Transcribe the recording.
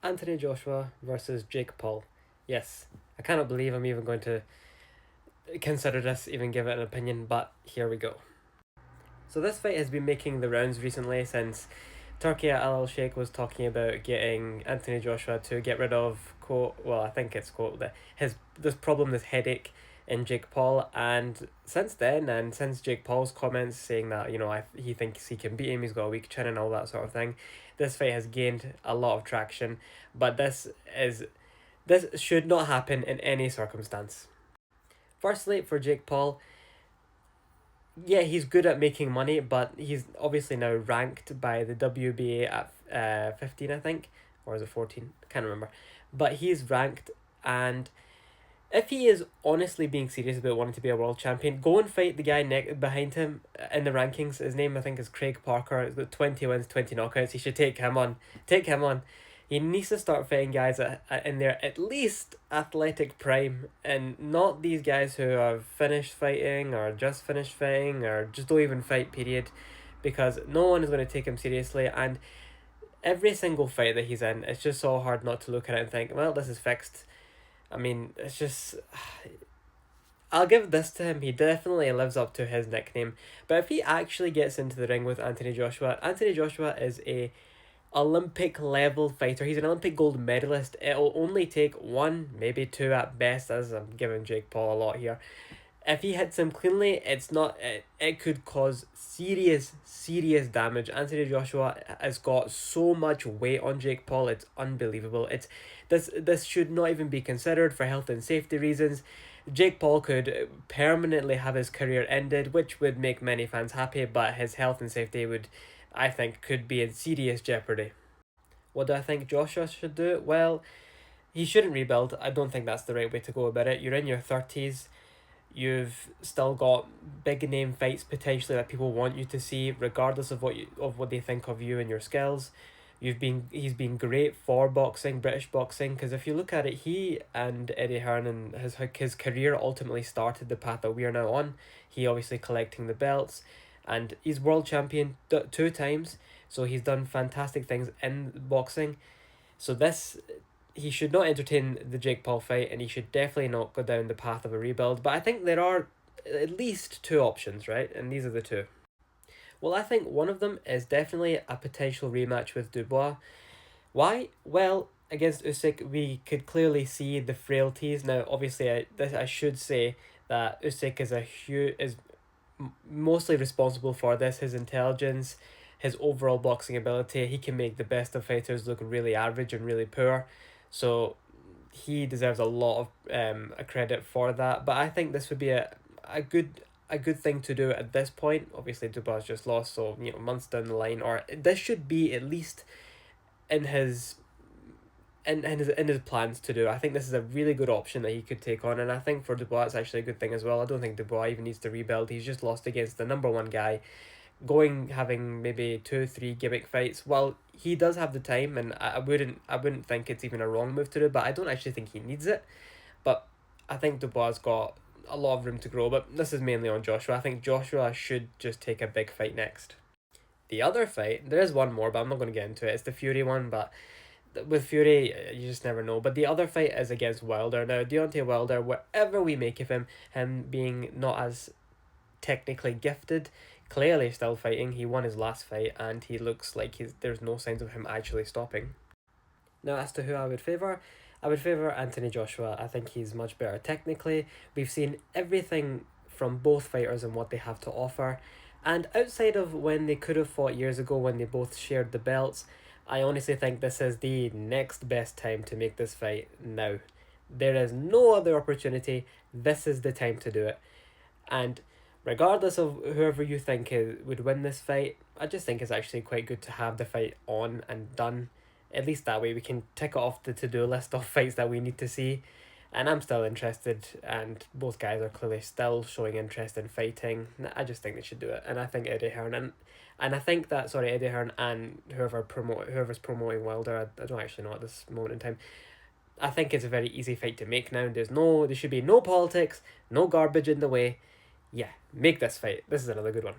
Anthony Joshua versus Jake Paul. Yes, I cannot believe I'm even going to consider this, even give it an opinion, but here we go. So this fight has been making the rounds recently since Turkey Al Sheikh was talking about getting Anthony Joshua to get rid of quote well I think it's quote that his this problem, this headache in Jake Paul, and since then, and since Jake Paul's comments saying that he thinks he can beat him, he's got a weak chin and all that sort of thing, this fight has gained a lot of traction. But this should not happen in any circumstance. Firstly, for Jake Paul, yeah, he's good at making money, but he's obviously now ranked by the WBA at 15, I think, or is it 14? Can't remember. But he's ranked, and if he is honestly being serious about wanting to be a world champion, go and fight the guy behind him in the rankings. His name, I think, is Craig Parker. He's got 20 wins, 20 knockouts. He should take him on. Take him on. He needs to start fighting guys in their at least athletic prime, and not these guys who have finished fighting or just finished fighting or just don't even fight, period, because no one is going to take him seriously. And every single fight that he's in, it's just so hard not to look at it and think, well, this is fixed. I mean, it's just. I'll give this to him. He definitely lives up to his nickname. But if he actually gets into the ring with Anthony Joshua is a Olympic level fighter. He's an Olympic gold medalist. It'll only take one, maybe two at best, as I'm giving Jake Paul a lot here. If he hits him cleanly, it could cause serious damage. Anthony Joshua has got so much weight on Jake Paul, it's unbelievable. This should not even be considered for health and safety reasons. Jake Paul could permanently have his career ended, which would make many fans happy, but his health and safety would, I think, could be in serious jeopardy. What do I think Joshua should do? Well, he shouldn't rebuild. I don't think that's the right way to go about it. You're in your 30s. You've still got big name fights potentially that people want you to see, regardless of what they think of you and your skills. He's been great for boxing, British boxing, because if you look at it, he and Eddie Hearn and his career ultimately started the path that we are now on. He obviously collecting the belts, and he's world champion two times. So he's done fantastic things in boxing. So this he should not entertain the Jake Paul fight, and he should definitely not go down the path of a rebuild. But I think there are at least two options, right? And these are the two. Well, I think one of them is definitely a potential rematch with Dubois. Why? Well, against Usyk, we could clearly see the frailties. Now, obviously, I should say that Usyk is mostly responsible for this. His intelligence, his overall boxing ability. He can make the best of fighters look really average and really poor. So he deserves a lot of a credit for that. But I think this would be a good thing to do at this point. Obviously, Dubois just lost, so months down the line, or this should be at least in his in his plans to do. I think this is a really good option that he could take on, and I think for Dubois it's actually a good thing as well. I don't think Dubois even needs to rebuild. He's just lost against the number one guy, having maybe 2 3 gimmick fights. Well, he does have the time, and I wouldn't think it's even a wrong move to do, but I don't actually think he needs it. But I think Dubois got a lot of room to grow, but this is mainly on Joshua. I think Joshua should just take a big fight next. The other fight, there is one more, but I'm not going to get into it. It's the Fury one, but with Fury, you just never know. But the other fight is against Wilder. Now, Deontay Wilder, whatever we make of him being not as technically gifted, clearly still fighting. He won his last fight, and he looks like there's no signs of him actually stopping. Now, as to who I would favour Anthony Joshua. I think he's much better technically. We've seen everything from both fighters and what they have to offer. And outside of when they could have fought years ago when they both shared the belts, I honestly think this is the next best time to make this fight now. There is no other opportunity. This is the time to do it. And regardless of whoever you think would win this fight, I just think it's actually quite good to have the fight on and done. At least that way we can tick it off the to-do list of fights that we need to see. And I'm still interested, and both guys are clearly still showing interest in fighting. I just think they should do it, and I think Eddie Hearn and I think that Eddie Hearn and whoever's promoting Wilder, I don't actually know at this moment in time. I think it's a very easy fight to make now. There should be no politics, no garbage in the way. Yeah, make this fight. This is another good one.